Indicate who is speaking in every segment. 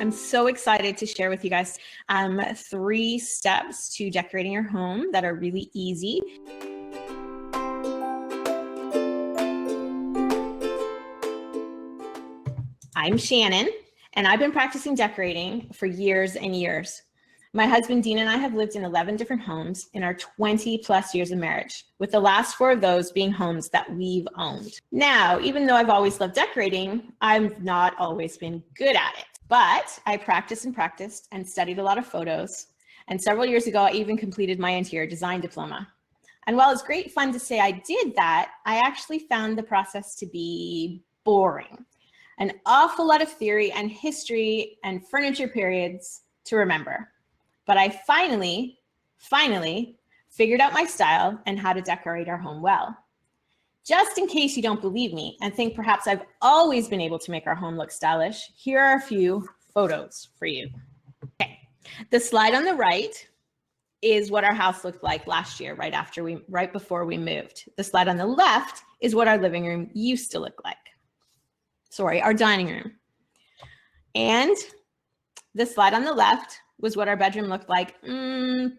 Speaker 1: I'm so excited to share with you guys 3 steps to decorating your home that are really easy. I'm Shannon, and I've been practicing decorating for years and years. My husband Dean and I have lived in 11 different homes in our 20 plus years of marriage, with the last 4 of those being homes that we've owned. Now, even though I've always loved decorating, I've not always been good at it. But I practiced and studied a lot of photos. And several years ago, I even completed my interior design diploma. And while it's great fun to say I did that, I actually found the process to be boring. An awful lot of theory and history and furniture periods to remember. But I finally figured out my style and how to decorate our home well. Just in case you don't believe me and think perhaps I've always been able to make our home look stylish, here are a few photos for you. Okay, the slide on the right is what our house looked like last year, right before we moved. The slide on the left is what our living room used to look like. Sorry, our dining room. And the slide on the left was what our bedroom looked like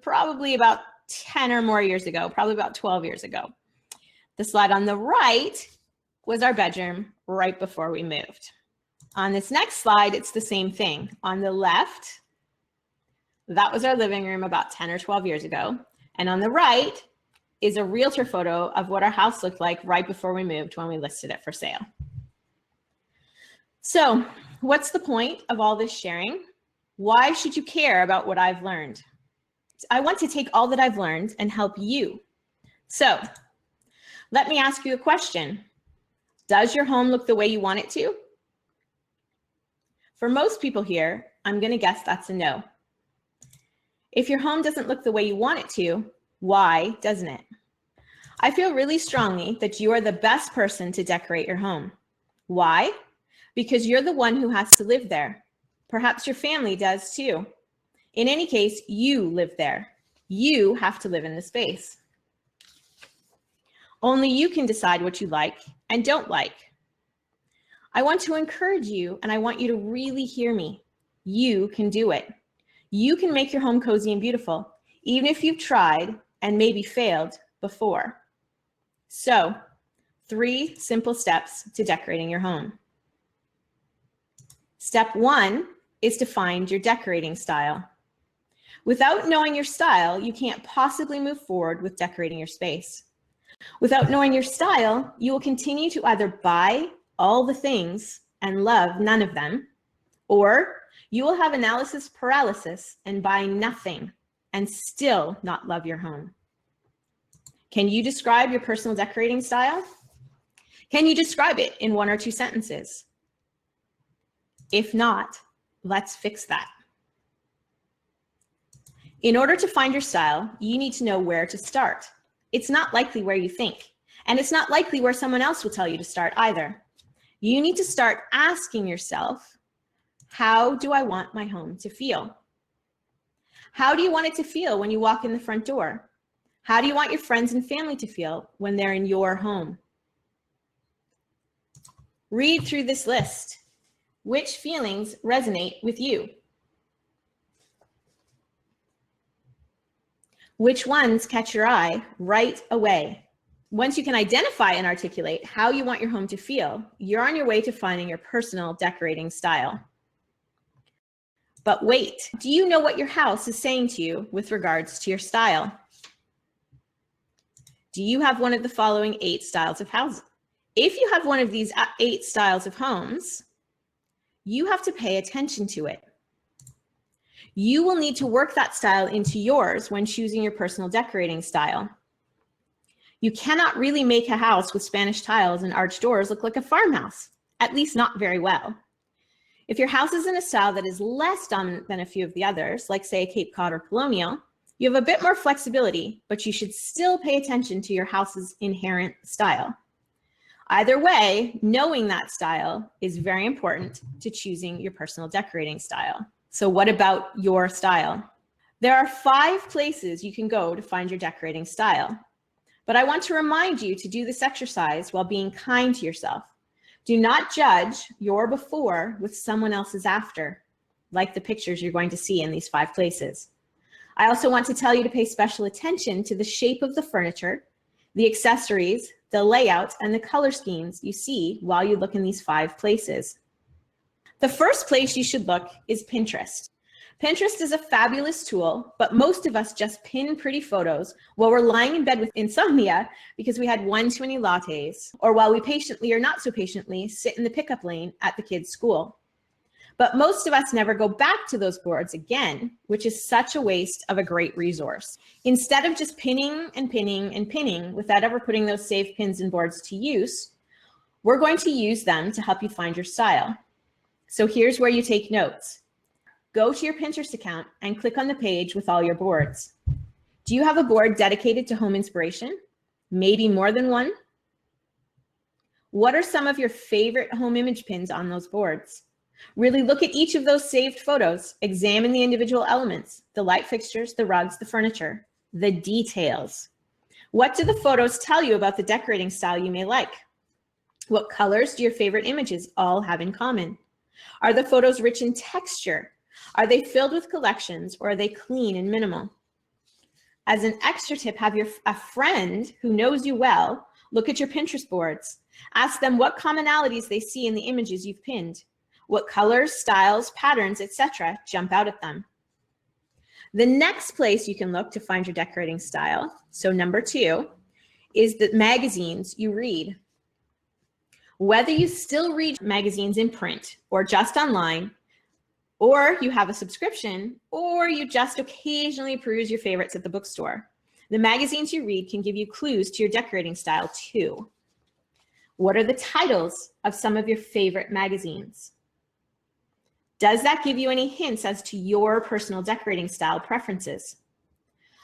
Speaker 1: probably about 10 or more years ago, probably about 12 years ago. The slide on the right was our bedroom right before we moved. On this next slide, it's the same thing. On the left, that was our living room about 10 or 12 years ago. And on the right is a realtor photo of what our house looked like right before we moved when we listed it for sale. So what's the point of all this sharing? Why should you care about what I've learned? I want to take all that I've learned and help you. So let me ask you a question. Does your home look the way you want it to? For most people here, I'm going to guess that's a no. If your home doesn't look the way you want it to, why doesn't it? I feel really strongly that you are the best person to decorate your home. Why? Because you're the one who has to live there. Perhaps your family does too. In any case, you live there. You have to live in the space. Only you can decide what you like and don't like. I want to encourage you, and I want you to really hear me. You can do it. You can make your home cozy and beautiful, even if you've tried and maybe failed before. So, 3 simple steps to decorating your home. Step 1 is to find your decorating style. Without knowing your style, you can't possibly move forward with decorating your space. Without knowing your style, you will continue to either buy all the things and love none of them, or you will have analysis paralysis and buy nothing and still not love your home. Can you describe your personal decorating style? Can you describe it in 1 or 2 sentences? If not, let's fix that. In order to find your style, you need to know where to start. It's not likely where you think, and it's not likely where someone else will tell you to start either. You need to start asking yourself, how do I want my home to feel? How do you want it to feel when you walk in the front door? How do you want your friends and family to feel when they're in your home? Read through this list. Which feelings resonate with you? Which ones catch your eye right away? Once you can identify and articulate how you want your home to feel, you're on your way to finding your personal decorating style. But wait, do you know what your house is saying to you with regards to your style? Do you have one of the following 8 styles of houses? If you have one of these 8 styles of homes, you have to pay attention to it. You will need to work that style into yours when choosing your personal decorating style. You cannot really make a house with Spanish tiles and arched doors look like a farmhouse, at least not very well. If your house is in a style that is less dominant than a few of the others, like say a Cape Cod or Colonial, you have a bit more flexibility, but you should still pay attention to your house's inherent style. Either way, knowing that style is very important to choosing your personal decorating style. So what about your style? There are 5 places you can go to find your decorating style. But I want to remind you to do this exercise while being kind to yourself. Do not judge your before with someone else's after. like the pictures you're going to see in these 5 places. I also want to tell you to pay special attention to the shape of the furniture, the accessories, the layout, and the color schemes you see while you look in these 5 places. The first place you should look is Pinterest. Pinterest is a fabulous tool, but most of us just pin pretty photos while we're lying in bed with insomnia because we had one too many lattes, or while we patiently or not so patiently sit in the pickup lane at the kids' school. But most of us never go back to those boards again, which is such a waste of a great resource. Instead of just pinning and pinning and pinning without ever putting those saved pins and boards to use, we're going to use them to help you find your style. So here's where you take notes. Go to your Pinterest account and click on the page with all your boards. Do you have a board dedicated to home inspiration? Maybe more than one? What are some of your favorite home image pins on those boards? Really look at each of those saved photos. Examine the individual elements, the light fixtures, the rugs, the furniture, the details. What do the photos tell you about the decorating style you may like? What colors do your favorite images all have in common? Are the photos rich in texture? Are they filled with collections, or are they clean and minimal? As an extra tip, have a friend who knows you well look at your Pinterest boards. Ask them what commonalities they see in the images you've pinned. What colors, styles, patterns, etc. jump out at them. The next place you can look to find your decorating style, so number 2, is the magazines you read. Whether you still read magazines in print or just online, or you have a subscription, or you just occasionally peruse your favorites at the bookstore, the magazines you read can give you clues to your decorating style too. What are the titles of some of your favorite magazines? Does that give you any hints as to your personal decorating style preferences?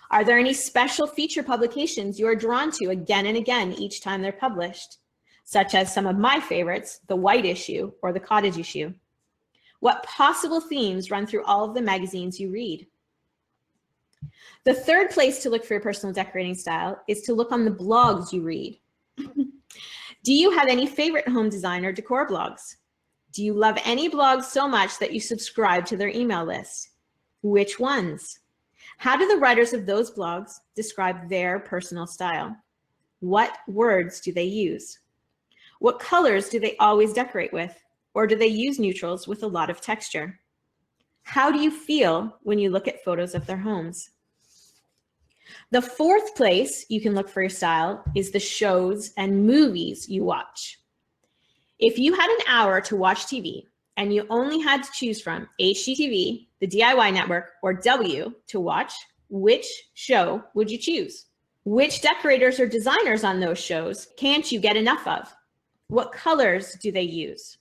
Speaker 1: Are there any special feature publications you're drawn to again and again each time they're published, such as some of my favorites, the white issue or the cottage issue? What possible themes run through all of the magazines you read? The third place to look for your personal decorating style is to look on the blogs you read. Do you have any favorite home design or decor blogs? Do you love any blogs so much that you subscribe to their email list? Which ones? How do the writers of those blogs describe their personal style? What words do they use? What colors do they always decorate with? Or do they use neutrals with a lot of texture? How do you feel when you look at photos of their homes? The fourth place you can look for your style is the shows and movies you watch. If you had an hour to watch TV and you only had to choose from HGTV, the DIY Network, or W to watch, which show would you choose? Which decorators or designers on those shows can't you get enough of? What colors do they use?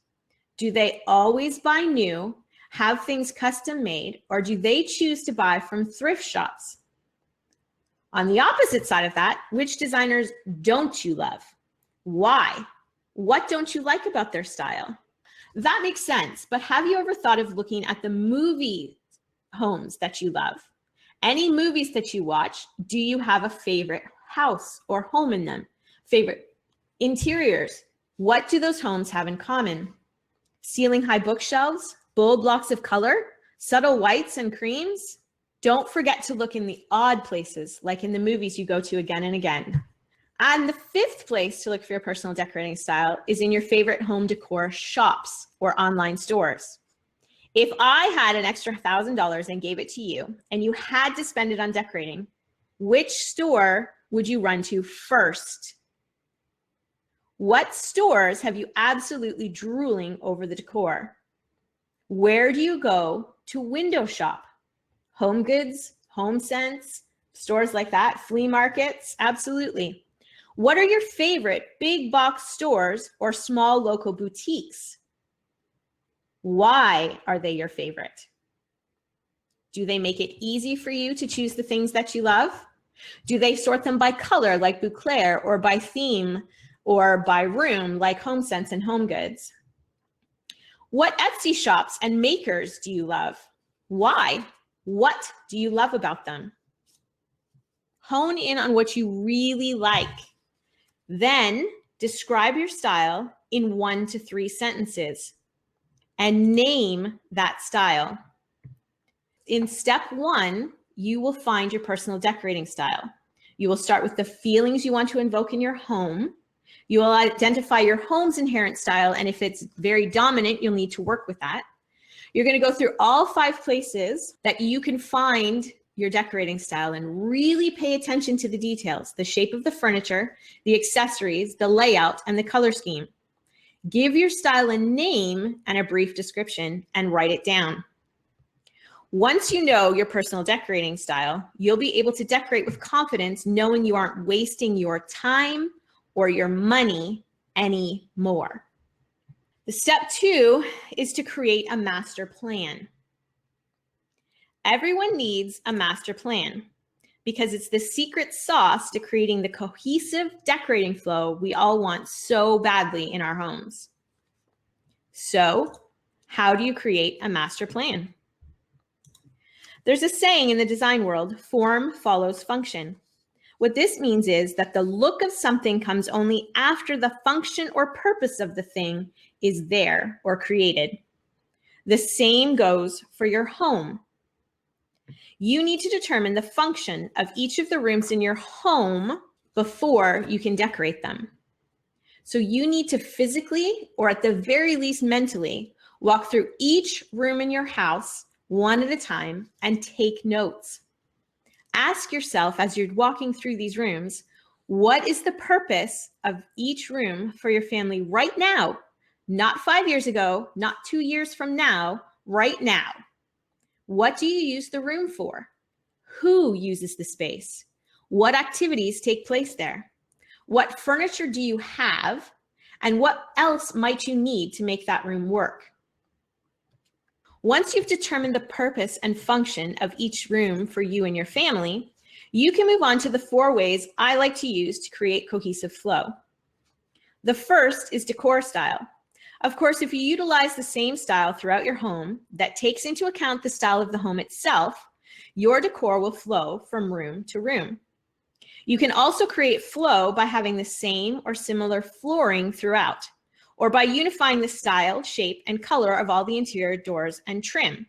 Speaker 1: Do they always buy new, have things custom made, or do they choose to buy from thrift shops? On the opposite side of that, which designers don't you love? Why? What don't you like about their style? That makes sense, but have you ever thought of looking at the movie homes that you love? Any movies that you watch, do you have a favorite house or home in them? Favorite interiors? What do those homes have in common? Ceiling high bookshelves, bold blocks of color, subtle whites and creams? Don't forget to look in the odd places, like in the movies you go to again and again. And the fifth place to look for your personal decorating style is in your favorite home decor shops or online stores. If I had an extra $1,000 and gave it to you, and you had to spend it on decorating, which store would you run to first? What stores have you absolutely drooling over the decor? Where do you go to window shop? Home Goods, Home Sense, stores like that, flea markets, absolutely. What are your favorite big box stores or small local boutiques? Why are they your favorite? Do they make it easy for you to choose the things that you love? Do they sort them by color like Bouclair, or by theme, or by room like Home Sense and Home Goods? What Etsy shops and makers do you love? Why? What do you love about them? Hone in on what you really like. Then describe your style in 1 to 3 sentences and name that style. In step 1, you will find your personal decorating style. You will start with the feelings you want to invoke in your home. You will identify your home's inherent style, and if it's very dominant, you'll need to work with that. You're going to go through all 5 places that you can find your decorating style and really pay attention to the details, the shape of the furniture, the accessories, the layout, and the color scheme. Give your style a name and a brief description and write it down. Once you know your personal decorating style, you'll be able to decorate with confidence, knowing you aren't wasting your time or your money anymore. The step 2 is to create a master plan. Everyone needs a master plan because it's the secret sauce to creating the cohesive decorating flow we all want so badly in our homes. So, how do you create a master plan? There's a saying in the design world, form follows function. What this means is that the look of something comes only after the function or purpose of the thing is there or created. The same goes for your home. You need to determine the function of each of the rooms in your home before you can decorate them. So you need to physically, or at the very least mentally, walk through each room in your house one at a time and take notes. Ask yourself as you're walking through these rooms, what is the purpose of each room for your family right now? Not 5 years ago, not 2 years from now, right now. What do you use the room for? Who uses the space? What activities take place there? What furniture do you have? And what else might you need to make that room work? Once you've determined the purpose and function of each room for you and your family, you can move on to the 4 ways I like to use to create cohesive flow. The first is decor style. Of course, if you utilize the same style throughout your home that takes into account the style of the home itself, your decor will flow from room to room. You can also create flow by having the same or similar flooring throughout, or by unifying the style, shape, and color of all the interior doors and trim.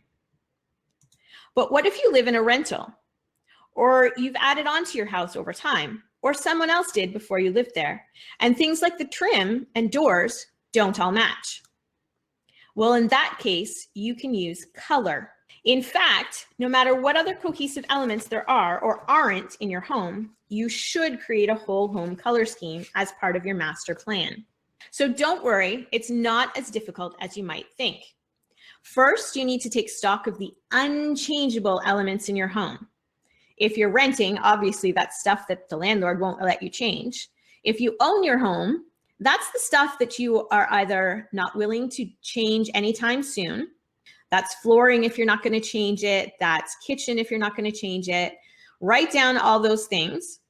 Speaker 1: But what if you live in a rental, or you've added on to your house over time, or someone else did before you lived there, and things like the trim and doors don't all match? Well, in that case, you can use color. In fact, no matter what other cohesive elements there are or aren't in your home, you should create a whole home color scheme as part of your master plan. So don't worry, it's not as difficult as you might think. First, you need to take stock of the unchangeable elements in your home. If you're renting, obviously that's stuff that the landlord won't let you change. If you own your home, that's the stuff that you are either not willing to change anytime soon. That's flooring if you're not going to change it. That's kitchen if you're not going to change it. Write down all those things.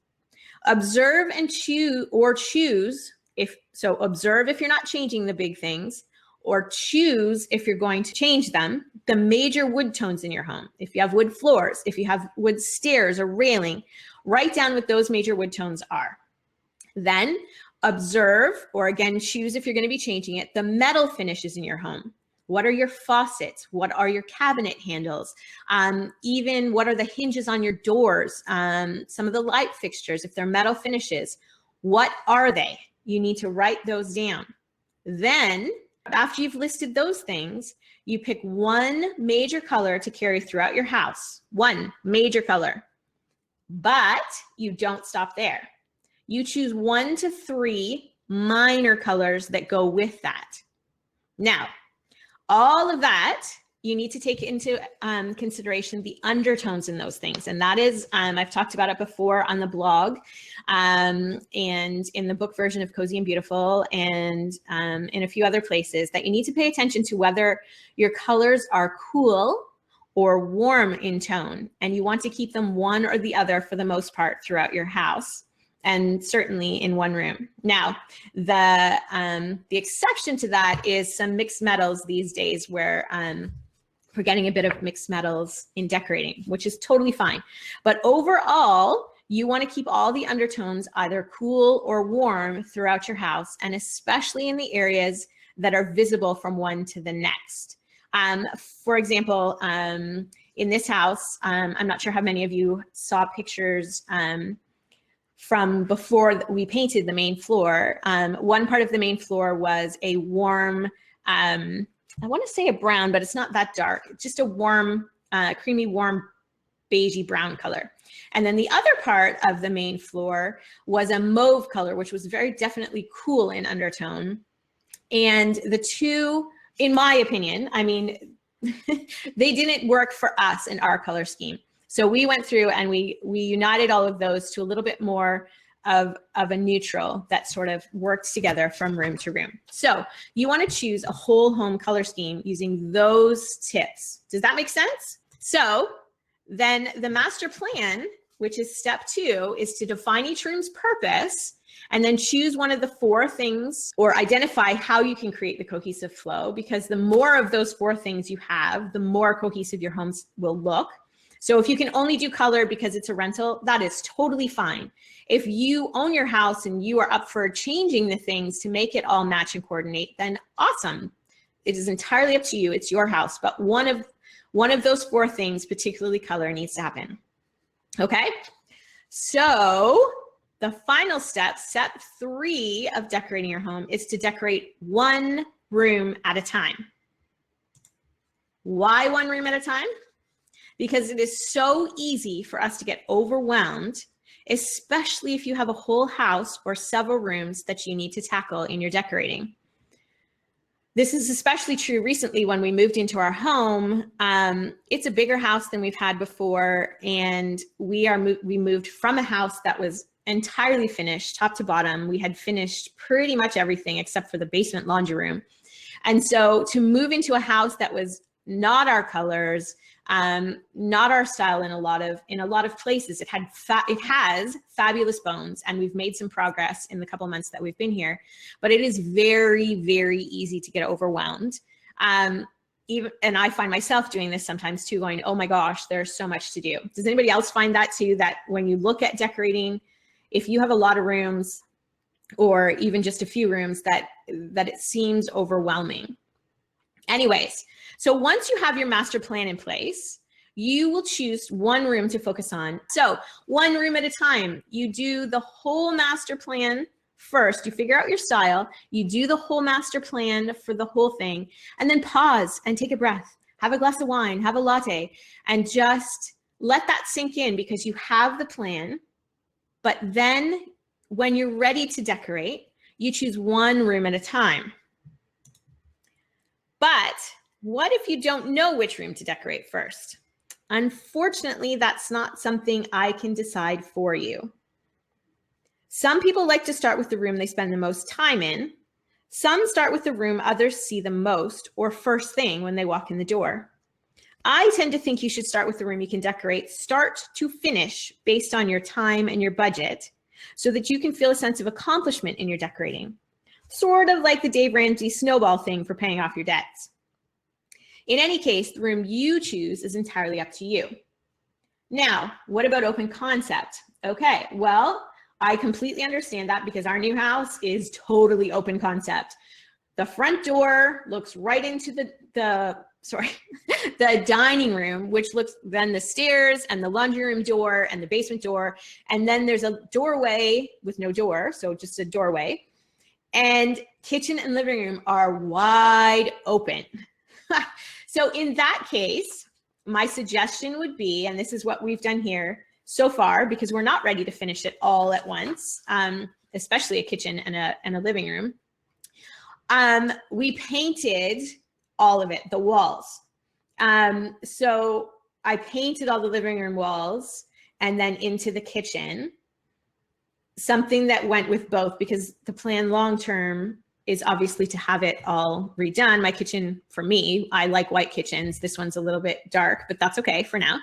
Speaker 1: Observe and choose observe if you're not changing the big things, or choose if you're going to change them, the major wood tones in your home. If you have wood floors, if you have wood stairs or railing, write down what those major wood tones are. Then observe, or again, choose if you're going to be changing it, the metal finishes in your home. What are your faucets? What are your cabinet handles? Even what are the hinges on your doors? Some of the light fixtures, if they're metal finishes, what are they? You need to write those down. Then, after you've listed those things, you pick one major color to carry throughout your house, one major color. But you don't stop there. You choose 1 to 3 minor colors that go with that. Now, all of that, you need to take into consideration the undertones in those things. And that is, I've talked about it before on the blog and in the book version of Cozy and Beautiful, and in a few other places, that you need to pay attention to whether your colors are cool or warm in tone. And you want to keep them one or the other for the most part throughout your house, and certainly in one room. Now, the exception to that is some mixed metals these days, where we're getting a bit of mixed metals in decorating, which is totally fine. But overall, you want to keep all the undertones either cool or warm throughout your house, and especially in the areas that are visible from one to the next. For example, in this house, I'm not sure how many of you saw pictures from before we painted the main floor. One part of the main floor was a warm, I want to say a brown, but it's not that dark. Just a warm, creamy, warm, beigey brown color. And then the other part of the main floor was a mauve color, which was very definitely cool in undertone. And the two, in my opinion, I mean, they didn't work for us in our color scheme. So we went through and we united all of those to a little bit more of a neutral that sort of works together from room to room. So you want to choose a whole home color scheme using those tips. Does that make sense? So then the master plan, which is step 2, is to define each room's purpose and then choose one of the 4 things or identify how you can create the cohesive flow, because the more of those 4 things you have, the more cohesive your homes will look. So if you can only do color because it's a rental, that is totally fine. If you own your house and you are up for changing the things to make it all match and coordinate, then awesome. It is entirely up to you. It's your house, but one of those 4 things, particularly color, needs to happen. Okay, so the final step, step 3 of decorating your home, is to decorate one room at a time. Why one room at a time? Because it is so easy for us to get overwhelmed, especially if you have a whole house or several rooms that you need to tackle in your decorating. This is especially true recently when we moved into our home. It's a bigger house than we've had before, and we moved from a house that was entirely finished, top to bottom. We had finished pretty much everything except for the basement laundry room. And so to move into a house that was not our colors, not our style in a lot of places, it has fabulous bones, and we've made some progress in the couple months that we've been here, but it is very, very easy to get overwhelmed. And I find myself doing this sometimes too, going, oh my gosh, there's so much to do. Does anybody else find that too, that when you look at decorating, if you have a lot of rooms or even just a few rooms, that it seems overwhelming? Anyways, so once you have your master plan in place, you will choose one room to focus on. So one room at a time. You do the whole master plan first. You figure out your style. You do the whole master plan for the whole thing, and then pause and take a breath. Have a glass of wine, have a latte, and just let that sink in, because you have the plan. But then when you're ready to decorate, you choose one room at a time. But what if you don't know which room to decorate first? Unfortunately, that's not something I can decide for you. Some people like to start with the room they spend the most time in. Some start with the room others see the most or first thing when they walk in the door. I tend to think you should start with the room you can decorate start to finish based on your time and your budget, so that you can feel a sense of accomplishment in your decorating. Sort of like the Dave Ramsey snowball thing for paying off your debts. In any case, the room you choose is entirely up to you. Now, what about open concept? Okay, well, I completely understand that, because our new house is totally open concept. The front door looks right into the dining room, which looks then the stairs and the laundry room door and the basement door. And then there's a doorway with no door, so just a doorway. And kitchen and living room are wide open. So in that case, my suggestion would be, and this is what we've done here so far, because we're not ready to finish it all at once, especially a kitchen and a living room. We painted all of it, the walls. So I painted all the living room walls and then into the kitchen, something that went with both, because the plan long-term is obviously to have it all redone. My kitchen, for me, I like white kitchens. This one's a little bit dark, but that's okay for now.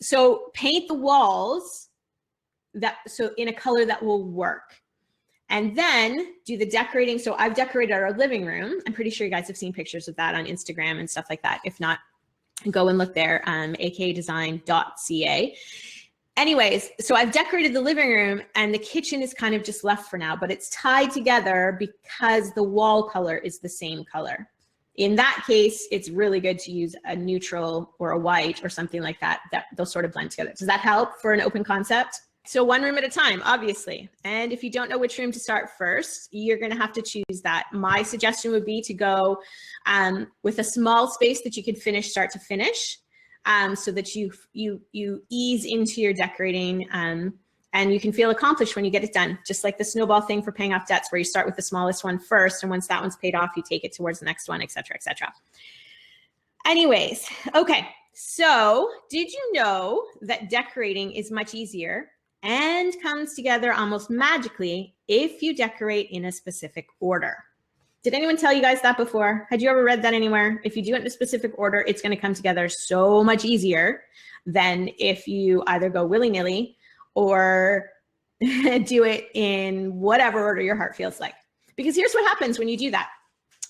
Speaker 1: So paint the walls so in a color that will work. And then do the decorating. So I've decorated our living room. I'm pretty sure you guys have seen pictures of that on Instagram and stuff like that. If not, go and look there, akdesign.ca. Anyways, so I've decorated the living room, and the kitchen is kind of just left for now, but it's tied together because the wall color is the same color. In that case, it's really good to use a neutral or a white or something like that, they'll sort of blend together. Does that help for an open concept? So one room at a time, obviously. And if you don't know which room to start first, you're going to have to choose that. My suggestion would be to go with a small space that you can finish start to finish, so that you ease into your decorating, and you can feel accomplished when you get it done. Just like the snowball thing for paying off debts, where you start with the smallest one first, and once that one's paid off, you take it towards the next one, et cetera, et cetera. Anyways, okay. So did you know that decorating is much easier and comes together almost magically if you decorate in a specific order? Did anyone tell you guys that before? Had you ever read that anywhere? If you do it in a specific order, it's going to come together so much easier than if you either go willy-nilly or do it in whatever order your heart feels like. Because here's what happens when you do that.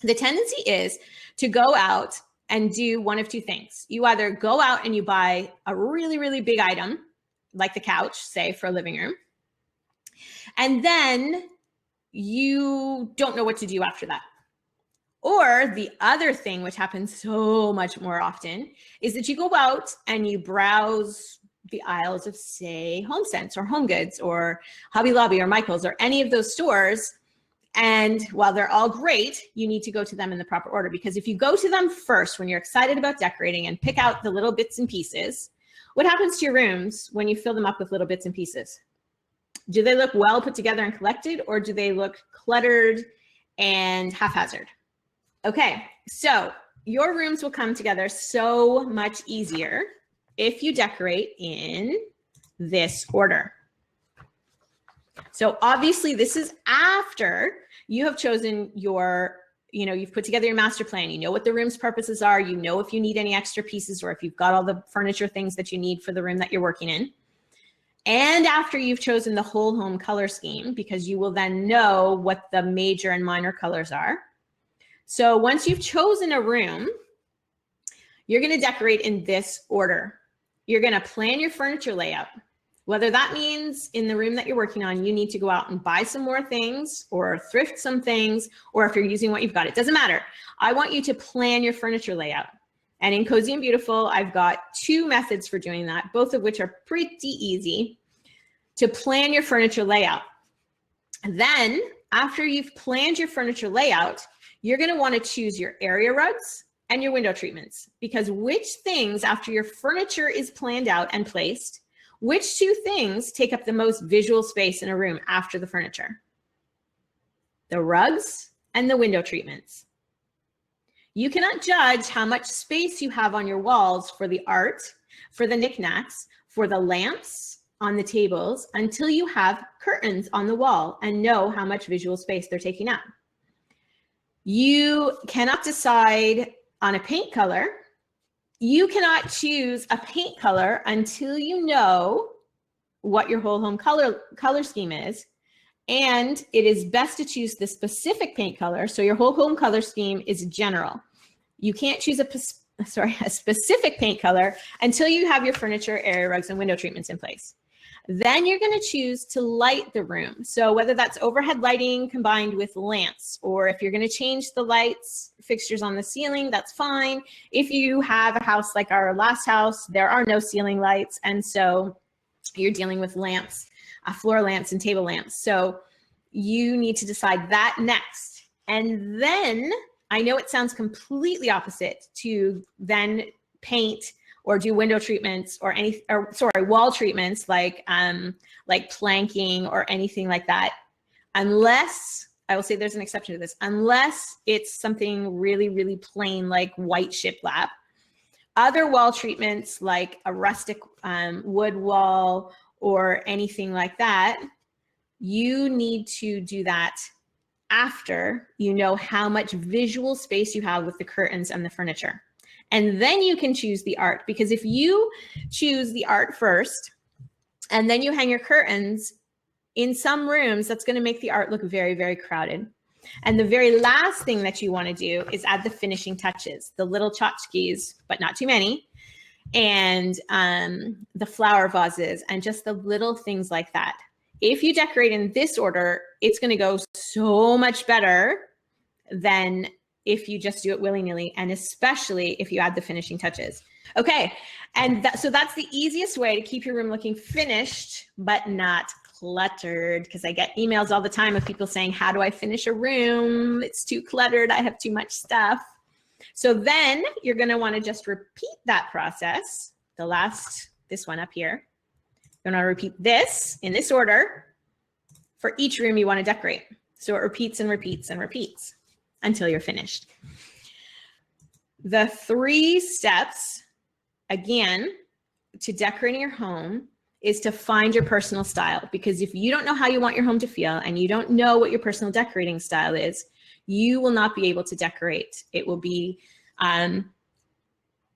Speaker 1: The tendency is to go out and do one of two things. You either go out and you buy a really, really big item, like the couch, say, for a living room, and then you don't know what to do after that. Or the other thing, which happens so much more often, is that you go out and you browse the aisles of, say, HomeSense or HomeGoods or Hobby Lobby or Michael's or any of those stores. And while they're all great, you need to go to them in the proper order, because if you go to them first when you're excited about decorating and pick out the little bits and pieces, what happens to your rooms when you fill them up with little bits and pieces? Do they look well put together and collected, or do they look cluttered and haphazard? Okay, so your rooms will come together so much easier if you decorate in this order. So obviously this is after you have chosen your, you've put together your master plan, you know what the room's purposes are, you know if you need any extra pieces or if you've got all the furniture things that you need for the room that you're working in. And after you've chosen the whole home color scheme, because you will then know what the major and minor colors are. So once you've chosen a room, you're going to decorate in this order. You're going to plan your furniture layout. Whether that means in the room that you're working on, you need to go out and buy some more things or thrift some things, or if you're using what you've got, it doesn't matter. I want you to plan your furniture layout. And in Cozy and Beautiful, I've got 2 methods for doing that, both of which are pretty easy to plan your furniture layout. Then after you've planned your furniture layout, you're going to want to choose your area rugs and your window treatments, because which things, after your furniture is planned out and placed, which 2 things take up the most visual space in a room after the furniture? The rugs and the window treatments. You cannot judge how much space you have on your walls for the art, for the knickknacks, for the lamps on the tables until you have curtains on the wall and know how much visual space they're taking up. You cannot decide on a paint color. You cannot choose a paint color until you know what your whole home color scheme is. And it is best to choose the specific paint color. So your whole home color scheme is general. You can't choose a specific paint color until you have your furniture, area rugs, and window treatments in place. Then you're going to choose to light the room. So whether that's overhead lighting combined with lamps, or if you're going to change the lights fixtures on the ceiling, that's fine. If you have a house like our last house, there are no ceiling lights. And so you're dealing with lamps, floor lamps and table lamps. So you need to decide that next. And then, I know it sounds completely opposite to then paint or do window treatments or wall treatments like planking or anything like that, unless, I will say there's an exception to this, unless it's something really, really plain like white shiplap. Other wall treatments like a rustic wood wall or anything like that, you need to do that after you know how much visual space you have with the curtains and the furniture. And then you can choose the art, because if you choose the art first and then you hang your curtains, in some rooms, that's going to make the art look very, very crowded. And the very last thing that you want to do is add the finishing touches, the little tchotchkes, but not too many, and the flower vases and just the little things like that. If you decorate in this order, it's going to go so much better than if you just do it willy-nilly, and especially if you add the finishing touches. Okay, and so that's the easiest way to keep your room looking finished, but not cluttered, because I get emails all the time of people saying, how do I finish a room? It's too cluttered, I have too much stuff. So then you're gonna wanna just repeat that process, this one up here. You're gonna repeat this in this order for each room you wanna decorate. So it repeats and repeats and repeats until you're finished. The 3 steps, again, to decorating your home is to find your personal style, because if you don't know how you want your home to feel and you don't know what your personal decorating style is, you will not be able to decorate. It will be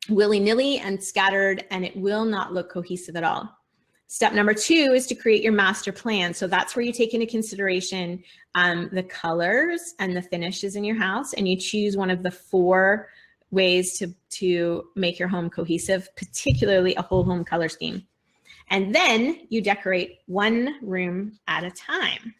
Speaker 1: willy-nilly and scattered, and it will not look cohesive at all. Step number 2 is to create your master plan. So that's where you take into consideration the colors and the finishes in your house, and you choose one of the 4 ways to make your home cohesive, particularly a whole home color scheme. And then you decorate one room at a time.